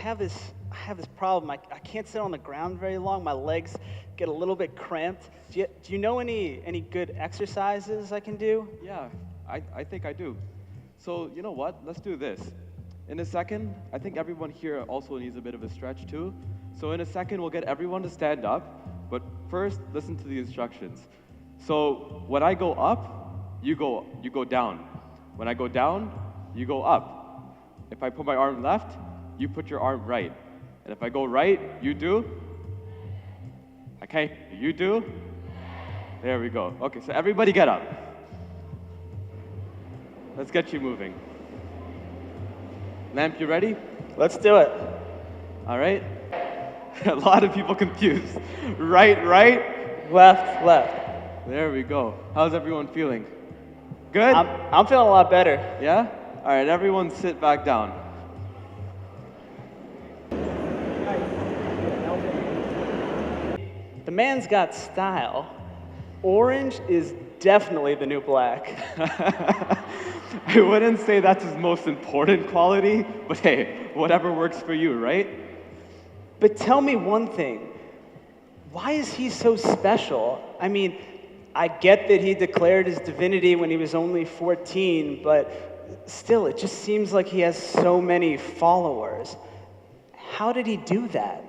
I have this problem. I can't sit on the ground very long. My legs get a little bit cramped. Do you know any good exercises I can do? Yeah, I think I do. So, you know what? Let's do this. In a second, I think everyone here also needs a bit of a stretch too. So in a second, we'll get everyone to stand up, but first, listen to the instructions. So when I go up, you go down. When I go down, you go up. If I put my arm left, you put your arm right. And if I go right, you do? Okay, you do? There we go. Okay, so everybody get up. Let's get you moving. Lamp, you ready? Let's do it. All right. A lot of people confused. Right, right. Left, left. There we go. How's everyone feeling? Good? I'm feeling a lot better. Yeah? All right, everyone sit back down. The man's got style. Orange is definitely the new black. I wouldn't say that's his most important quality, but hey, whatever works for you, right? But tell me one thing. Why is he so special? I mean, I get that he declared his divinity when he was only 14, but still, it just seems like he has so many followers. How did he do that?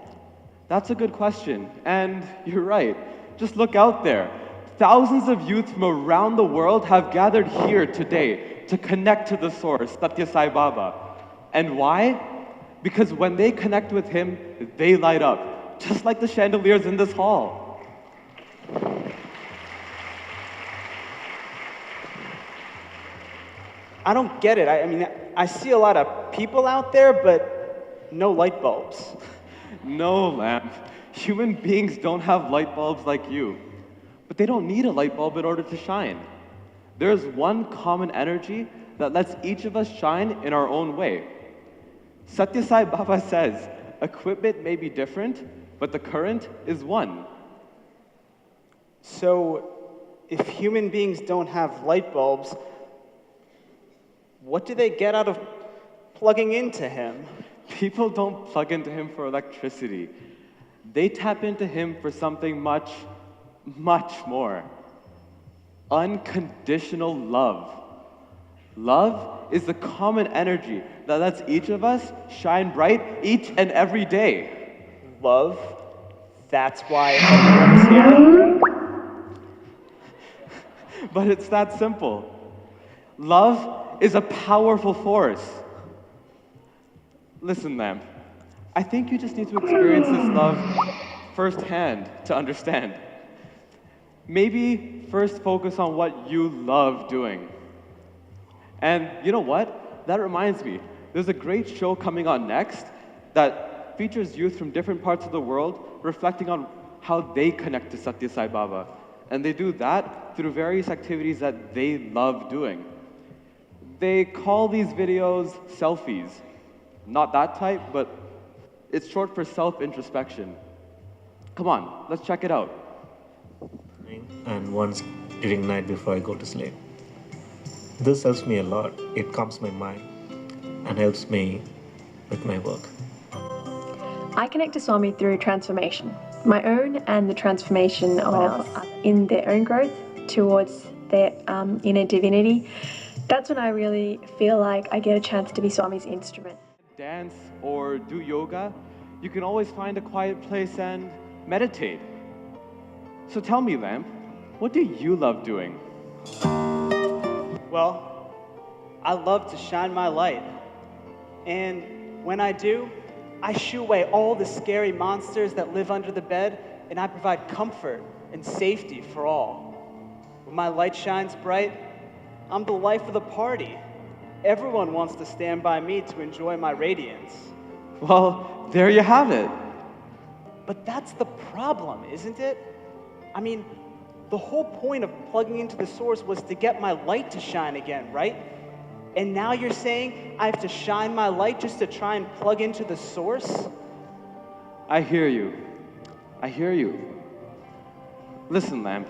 That's a good question, and you're right. Just look out there. Thousands of youth from around the world have gathered here today to connect to the source, Sathya Sai Baba. And why? Because when they connect with him, they light up, just like the chandeliers in this hall. I don't get it. I mean, I see a lot of people out there, but no light bulbs. No, Lamp. Human beings don't have light bulbs like you. But they don't need a light bulb in order to shine. There's one common energy that lets each of us shine in our own way. Sathya Sai Baba says, equipment may be different, but the current is one. So, if human beings don't have light bulbs, what do they get out of plugging into him? People don't plug into him for electricity. They tap into him for something much, much more. Unconditional love. Love is the common energy that lets each of us shine bright each and every day. Love? That's why everyone's here? But it's that simple. Love is a powerful force. Listen, Lamp, I think you just need to experience this love firsthand to understand. Maybe first focus on what you love doing. And you know what? That reminds me, there's a great show coming on next that features youth from different parts of the world reflecting on how they connect to Sathya Sai Baba. And they do that through various activities that they love doing. They call these videos selfies. Not that type, but it's short for self-introspection. Come on, let's check it out. And once during night before I go to sleep. This helps me a lot. It calms my mind and helps me with my work. I connect to Swami through transformation, my own and the transformation of in their own growth towards their inner divinity. That's when I really feel like I get a chance to be Swami's instrument. Dance or do yoga, you can always find a quiet place and meditate. So tell me, Lamp, what do you love doing? Well, I love to shine my light. And when I do, I shoo away all the scary monsters that live under the bed, and I provide comfort and safety for all. When my light shines bright, I'm the life of the party. Everyone wants to stand by me to enjoy my radiance. Well, there you have it. But that's the problem, isn't it? I mean, the whole point of plugging into the source was to get my light to shine again, right? And now you're saying I have to shine my light just to try and plug into the source? I hear you. I hear you. Listen, Lamp,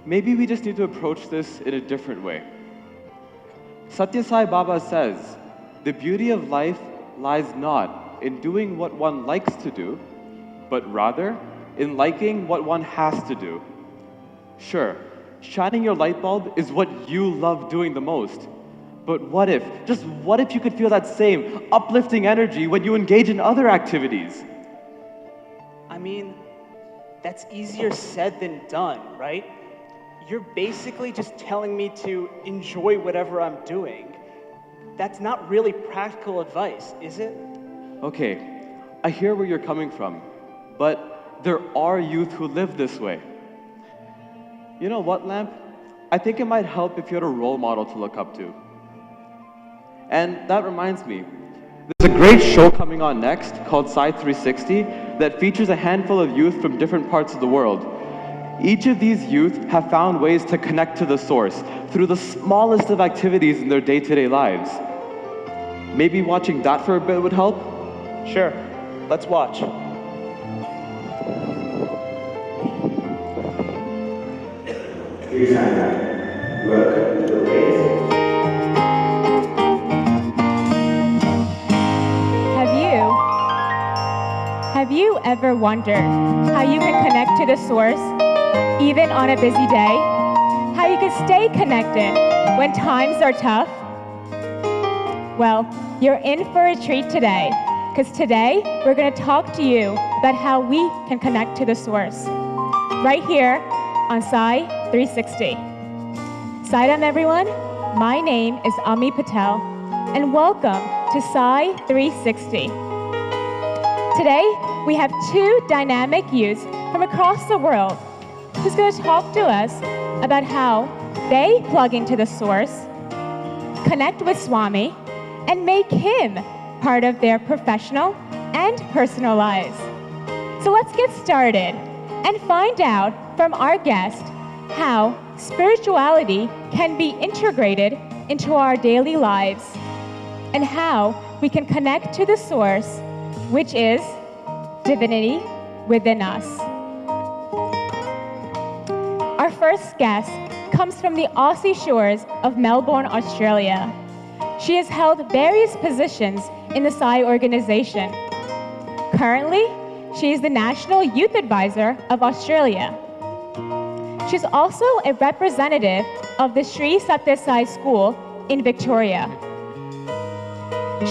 maybe we just need to approach this in a different way. Sathya Sai Baba says, the beauty of life lies not in doing what one likes to do, but rather in liking what one has to do. Sure, shining your light bulb is what you love doing the most. But what if, just what if you could feel that same uplifting energy when you engage in other activities? I mean, that's easier said than done, right? You're basically just telling me to enjoy whatever I'm doing. That's not really practical advice, is it? Okay, I hear where you're coming from, but there are youth who live this way. You know what, Lamp? I think it might help if you had a role model to look up to. And that reminds me, there's a great show coming on next called Sci 360 that features a handful of youth from different parts of the world. Each of these youth have found ways to connect to the source through the smallest of activities in their day-to-day lives. Maybe watching that for a bit would help? Sure, let's watch. Welcome to the race. Have you ever wondered how you can connect to the source even on a busy day? How you can stay connected when times are tough? Well, you're in for a treat today, because today we're going to talk to you about how we can connect to the source, right here on Sci 360. Saidam, everyone. My name is Ami Patel, and welcome to Sci 360. Today, we have two dynamic youths from across the world who's going to talk to us about how they plug into the source, connect with Swami, and make him part of their professional and personal lives. So let's get started and find out from our guest how spirituality can be integrated into our daily lives and how we can connect to the source, which is divinity within us. Our first guest comes from the Aussie shores of Melbourne, Australia. She has held various positions in the Psi organization. Currently, she is the National Youth Advisor of Australia. She's also a representative of the Sri Sathya Sai School in Victoria.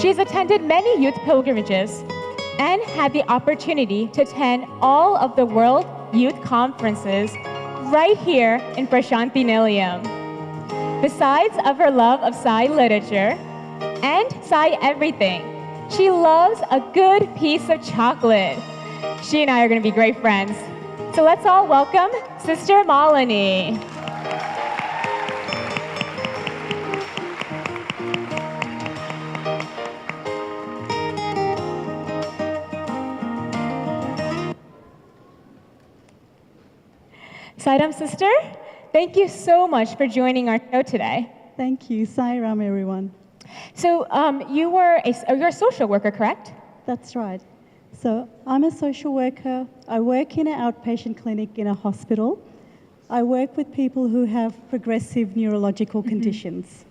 She has attended many youth pilgrimages and had the opportunity to attend all of the World Youth Conferences right here in Prassanthi, Nilayam. Besides of her love of Sai literature and Sai everything, she loves a good piece of chocolate. She and I are going to be great friends. So let's all welcome Sister Malini. Saidam, sister, thank you so much for joining our show today. Thank you. Sairam, everyone. So you're a social worker, correct? That's right. So I'm a social worker. I work in an outpatient clinic in a hospital. I work with people who have progressive neurological conditions.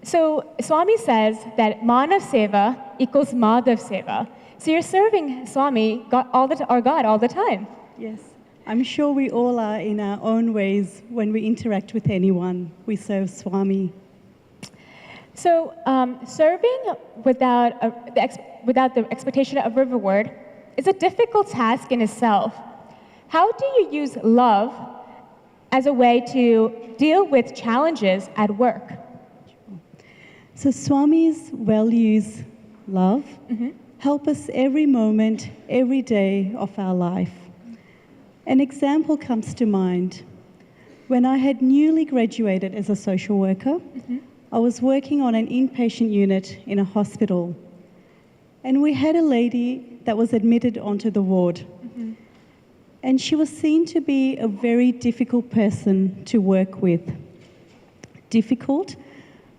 So Swami says that Manav Seva equals Madhav Seva. So you're serving Swami, God all the time. Yes. I'm sure we all are in our own ways. When we interact with anyone, we serve Swami. So serving without the expectation of a reward is a difficult task in itself. How do you use love as a way to deal with challenges at work? So Swami's values, love, help us every moment, every day of our life. An example comes to mind. When I had newly graduated as a social worker, I was working on an inpatient unit in a hospital. And we had a lady that was admitted onto the ward. And she was seen to be a very difficult person to work with. Difficult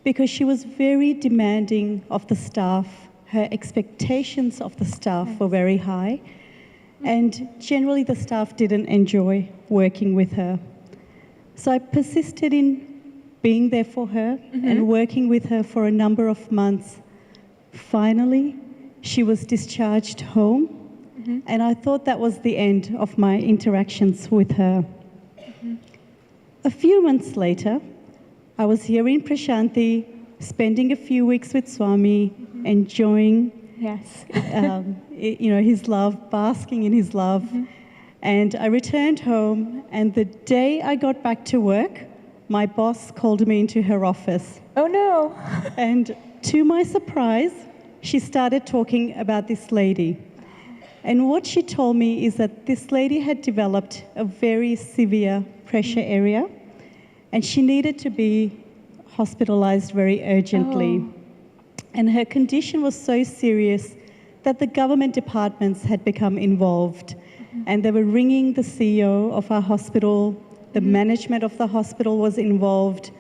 because she was very demanding of the staff. Her expectations of the staff were very high. And generally the staff didn't enjoy working with her. So I persisted in being there for her and working with her for a number of months. Finally, she was discharged home, and I thought that was the end of my interactions with her. A few months later, I was here in Prassanthi, spending a few weeks with Swami, enjoying Yes. his love, basking in his love. And I returned home, and the day I got back to work, my boss called me into her office. Oh no. And to my surprise, she started talking about this lady. And what she told me is that this lady had developed a very severe pressure area, and she needed to be hospitalized very urgently. And her condition was so serious that the government departments had become involved. And they were ringing the CEO of our hospital, the management of the hospital was involved,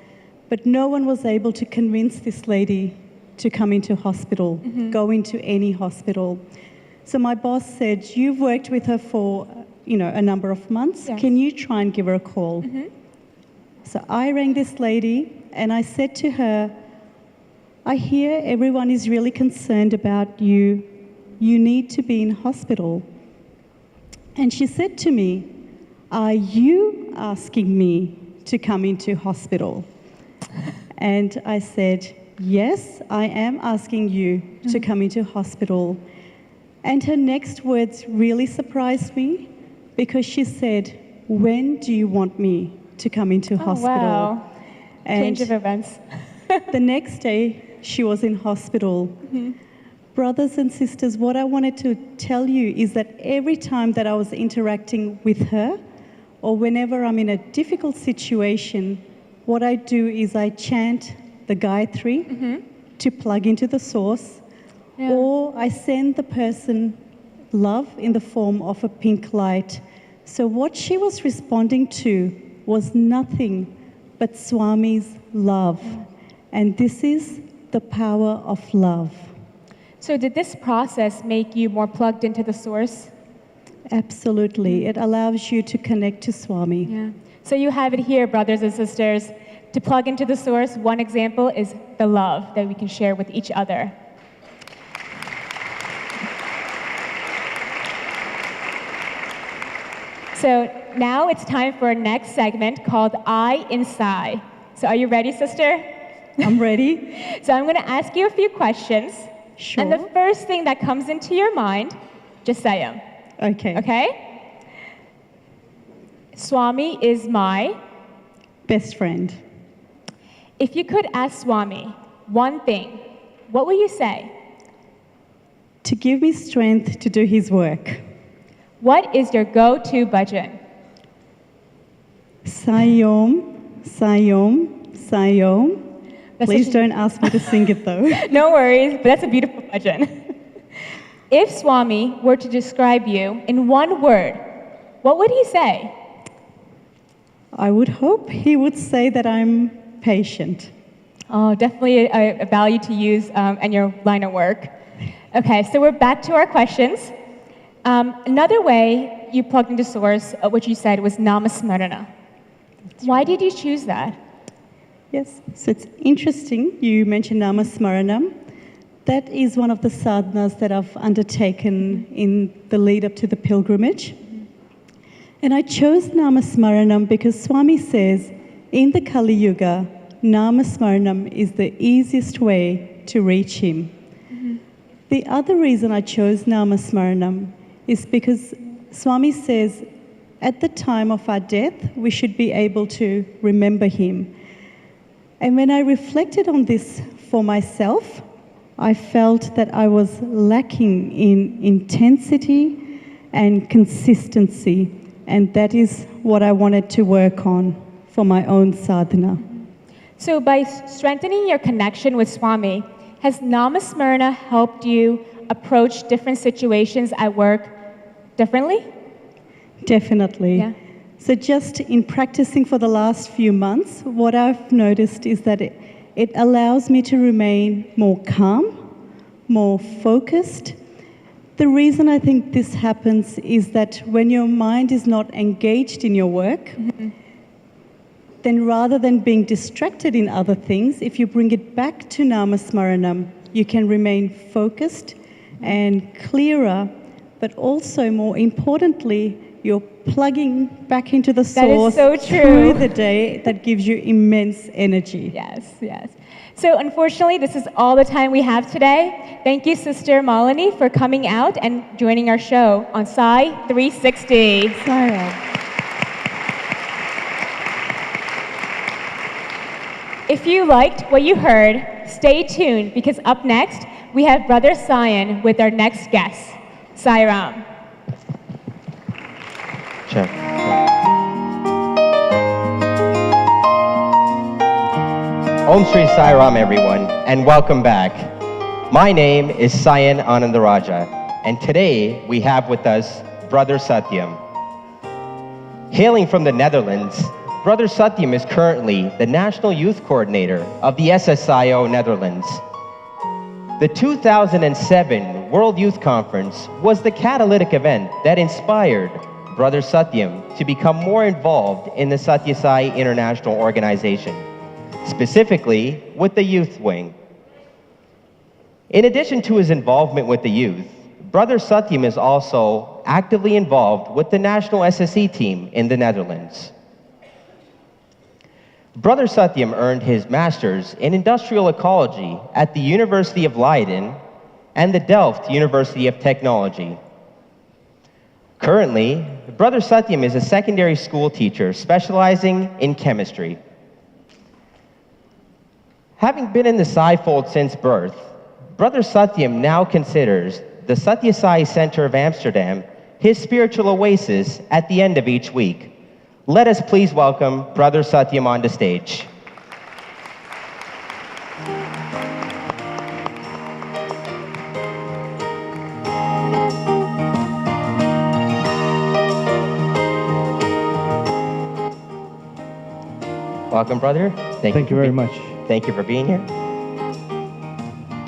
but no one was able to convince this lady to come into hospital, go into any hospital. So my boss said, you've worked with her for, a number of months. Yes. Can you try and give her a call? So I rang this lady and I said to her, I hear everyone is really concerned about you. You need to be in hospital. And she said to me, are you asking me to come into hospital? And I said, yes, I am asking you to come into hospital. And her next words really surprised me because she said, when do you want me to come into hospital? Wow. And Change of events. the next day, she was in hospital. Brothers and sisters, what I wanted to tell you is that every time that I was interacting with her, or whenever I'm in a difficult situation, what I do is I chant the Gayatri to plug into the source, or I send the person love in the form of a pink light. So what she was responding to was nothing but Swami's love. And this is the power of love. So did this process make you more plugged into the source? Absolutely. It allows you to connect to Swami. Yeah. So you have it here, brothers and sisters. To plug into the source, one example is the love that we can share with each other. So now it's time for our next segment called I Inside. So are you ready, sister? I'm ready. So I'm going to ask you a few questions. Sure. And the first thing that comes into your mind, just say them. Okay. Okay? Swami is my... Best friend. If you could ask Swami one thing, what will you say? To give me strength to do his work. What is your go-to bhajan? Sayom, Sayom, Sayom. Please don't ask me to sing it though. No worries, but that's a beautiful bhajan. If Swami were to describe you in one word, what would he say? I would hope he would say that I'm patient. Oh, definitely a value to use in your line of work. Okay, so we're back to our questions. Another way you plugged into Source, which you said was Namasmarana. Why did you choose that? Yes, so it's interesting you mentioned Namasmaranam. That is one of the sadhanas that I've undertaken in the lead up to the pilgrimage. And I chose Namasmaranam because Swami says, in the Kali Yuga, Namasmaranam is the easiest way to reach him. The other reason I chose Namasmaranam is because Swami says, at the time of our death, we should be able to remember him. And when I reflected on this for myself, I felt that I was lacking in intensity and consistency. And that is what I wanted to work on for my own sadhana. So by strengthening your connection with Swami, has Namasmarana helped you approach different situations at work differently? Definitely. Yeah. So just in practicing for the last few months, what I've noticed is that it allows me to remain more calm, more focused. The reason I think this happens is that when your mind is not engaged in your work, then rather than being distracted in other things, if you bring it back to Namasmaranam, you can remain focused and clearer, but also more importantly, you're plugging back into the That is source so true. through the day that gives you immense energy. Yes, yes. So unfortunately, this is all the time we have today. Thank you, Sister Malini, for coming out and joining our show on Psi 360. Sarah. If you liked what you heard, stay tuned because up next, we have Brother Sion with our next guest, Sairam. Check. Om Shri Sai Ram, everyone, and welcome back. My name is Sayan Anandaraja, and today we have with us Brother Satyam. Hailing from the Netherlands, Brother Satyam is currently the National Youth Coordinator of the SSIO Netherlands. The 2007 World Youth Conference was the catalytic event that inspired Brother Satyam to become more involved in the Sathya Sai International Organization, specifically with the youth wing. In addition to his involvement with the youth, Brother Satyam is also actively involved with the national SSE team in the Netherlands. Brother Satyam earned his master's in industrial ecology at the University of Leiden and the Delft University of Technology. Currently, Brother Satyam is a secondary school teacher specializing in chemistry. Having been in the Sai fold since birth, Brother Satyam now considers the Sathya Sai Center of Amsterdam his spiritual oasis at the end of each week. Let us please welcome Brother Satyam on the stage. Welcome, brother. Thank you very much. Thank you for being here.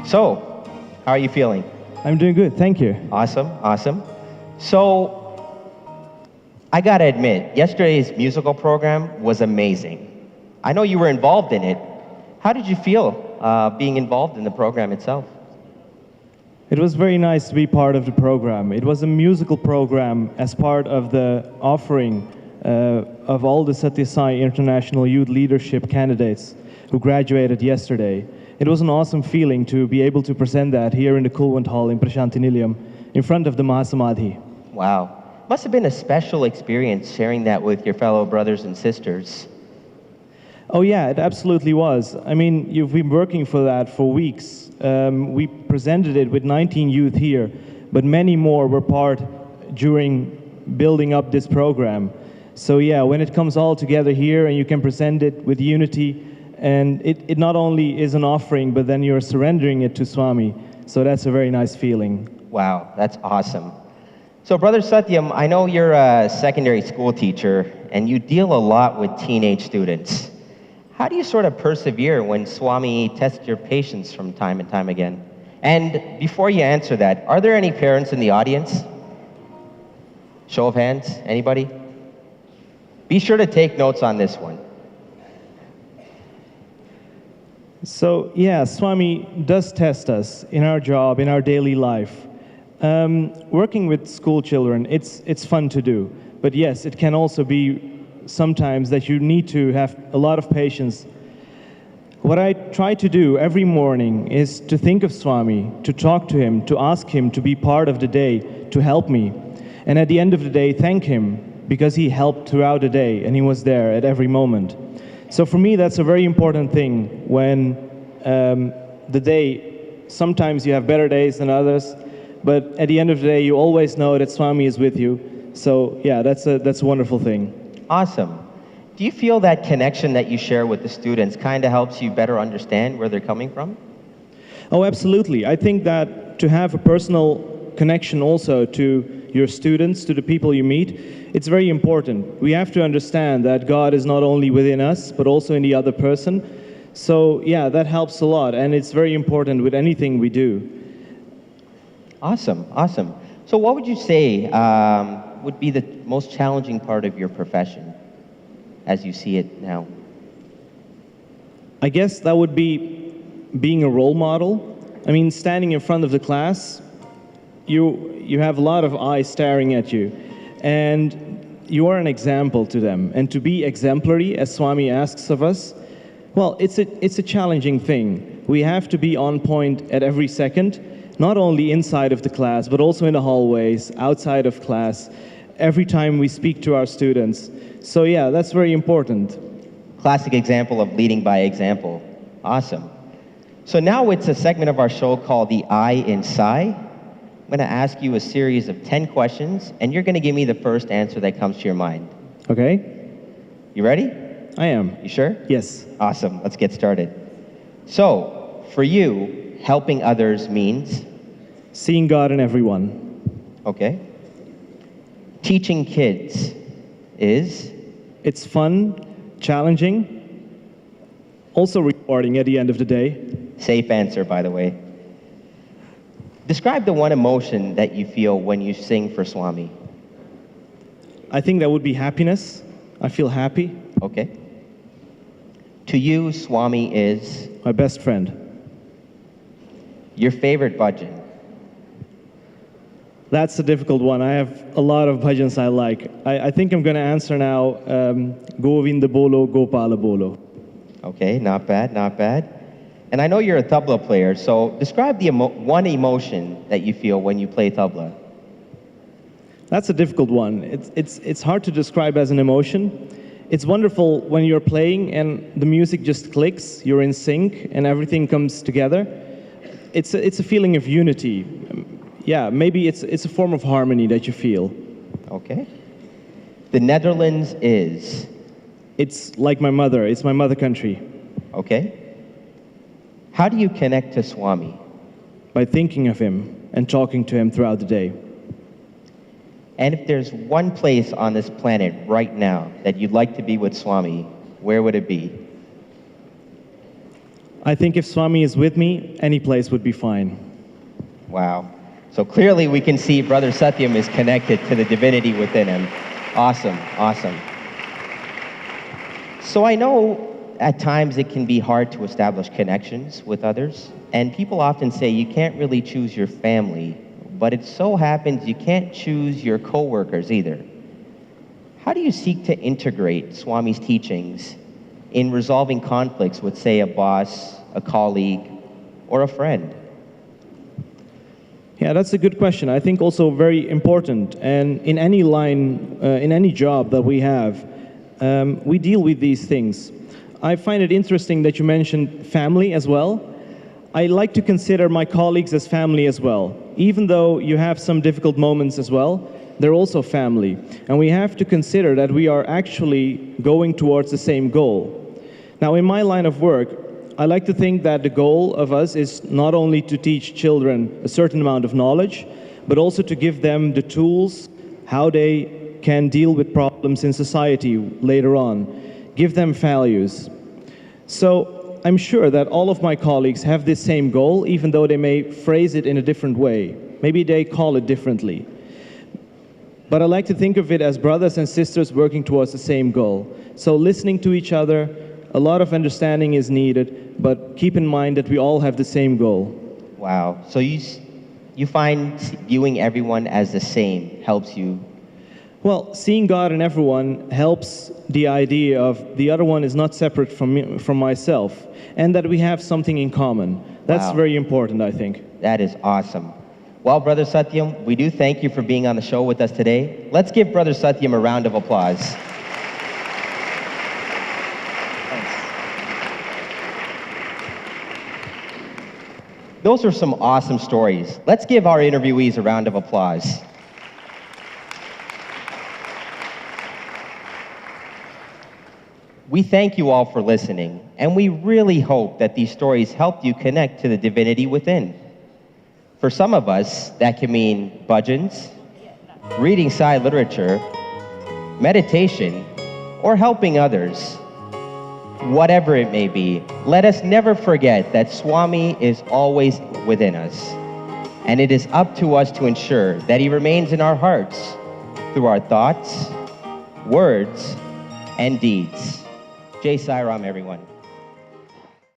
So, how are you feeling? I'm doing good, thank you. Awesome, awesome. So, I gotta admit, yesterday's musical program was amazing. I know you were involved in it. How did you feel being involved in the program itself? It was very nice to be part of the program. It was a musical program as part of the offering of all the Sathya Sai International Youth Leadership candidates who graduated yesterday. It was an awesome feeling to be able to present that here in the Kulwant Hall in Prassanthi Nilayam in front of the Mahasamadhi. Wow. Must have been a special experience sharing that with your fellow brothers and sisters. Oh yeah, it absolutely was. I mean, you've been working for that for weeks. We presented it with 19 youth here, but many more were part during building up this program. So yeah, when it comes all together here and you can present it with unity, and it not only is an offering, but then you're surrendering it to Swami. So that's a very nice feeling. Wow, that's awesome. So Brother Satyam, I know you're a secondary school teacher and you deal a lot with teenage students. How do you sort of persevere when Swami tests your patience from time and time again? And before you answer that, are there any parents in the audience? Show of hands, anybody? Be sure to take notes on this one. So yeah, Swami does test us in our job, in our daily life. Working with school children, it's fun to do. But yes, it can also be sometimes that you need to have a lot of patience. What I try to do every morning is to think of Swami, to talk to him, to ask him to be part of the day, to help me. And at the end of the day, thank him because he helped throughout the day and he was there at every moment. So for me, that's a very important thing when the day, sometimes you have better days than others, but at the end of the day, you always know that Swami is with you. So yeah, that's a wonderful thing. Awesome. Do you feel that connection that you share with the students kind of helps you better understand where they're coming from? Oh, absolutely. I think that to have a personal connection also to your students, to the people you meet, it's very important. We have to understand that God is not only within us, but also in the other person. So yeah, that helps a lot, and it's very important with anything we do. Awesome, awesome. So what would you say would be the most challenging part of your profession as you see it now? I guess that would be being a role model. I mean, standing in front of the class you have a lot of eyes staring at you, and you are an example to them. And to be exemplary, as Swami asks of us, well, it's a challenging thing. We have to be on point at every second, not only inside of the class, but also in the hallways, outside of class, every time we speak to our students. So yeah, that's very important. Classic example of leading by example. Awesome. So now it's a segment of our show called the I in Sai. I'm going to ask you a series of 10 questions, and you're going to give me the first answer that comes to your mind. Okay? You ready? I am. You sure? Yes. Awesome. Let's get started. So, for you, helping others means? Seeing God in everyone. Okay. Teaching kids is? It's fun, challenging, also rewarding at the end of the day. Safe answer, by the way. Describe the one emotion that you feel when you sing for Swami. I think that would be happiness. I feel happy. Okay. To you, Swami is? My best friend. Your favorite bhajan? That's a difficult one. I have a lot of bhajans I like. I think I'm going to answer now, Govinda Bolo, Gopala Bolo. Okay, not bad, not bad. And I know you're a tabla player, so describe the one emotion that you feel when you play tabla. That's a difficult one. It's hard to describe as an emotion. It's wonderful when you're playing and the music just clicks, you're in sync, and everything comes together. It's a feeling of unity. Yeah, maybe it's a form of harmony that you feel. Okay. The Netherlands is? It's like my mother. It's my mother country. Okay. How do you connect to Swami? By thinking of him and talking to him throughout the day. And if there's one place on this planet right now that you'd like to be with Swami, where would it be? I think if Swami is with me, any place would be fine. Wow. So clearly we can see Brother Satyam is connected to the divinity within him. Awesome, awesome. So I know at times it can be hard to establish connections with others, and people often say you can't really choose your family, but it so happens you can't choose your coworkers either. How do you seek to integrate Swami's teachings in resolving conflicts with, say, a boss, a colleague, or a friend? Yeah, that's a good question. I think also very important. And in any line, in any job that we have, we deal with these things. I find it interesting that you mentioned family as well. I like to consider my colleagues as family as well. Even though you have some difficult moments as well, they're also family. And we have to consider that we are actually going towards the same goal. Now, in my line of work, I like to think that the goal of us is not only to teach children a certain amount of knowledge, but also to give them the tools, how they can deal with problems in society later on, give them values. So I'm sure that all of my colleagues have this same goal, even though they may phrase it in a different way. Maybe they call it differently. But I like to think of it as brothers and sisters working towards the same goal. So listening to each other, a lot of understanding is needed, but keep in mind that we all have the same goal. Wow. So you find viewing everyone as the same helps you? Well, seeing God in everyone helps the idea of the other one is not separate from me, from myself, and that we have something in common. That's very important, I think. That is awesome. Well, Brother Satyam, we do thank you for being on the show with us today. Let's give Brother Satyam a round of applause. Those are some awesome stories. Let's give our interviewees a round of applause. We thank you all for listening, and we really hope that these stories helped you connect to the divinity within. For some of us, that can mean bhajans, reading Sai literature, meditation, or helping others. Whatever it may be, let us never forget that Swami is always within us, and it is up to us to ensure that he remains in our hearts through our thoughts, words, and deeds. Jai Sai Ram, everyone.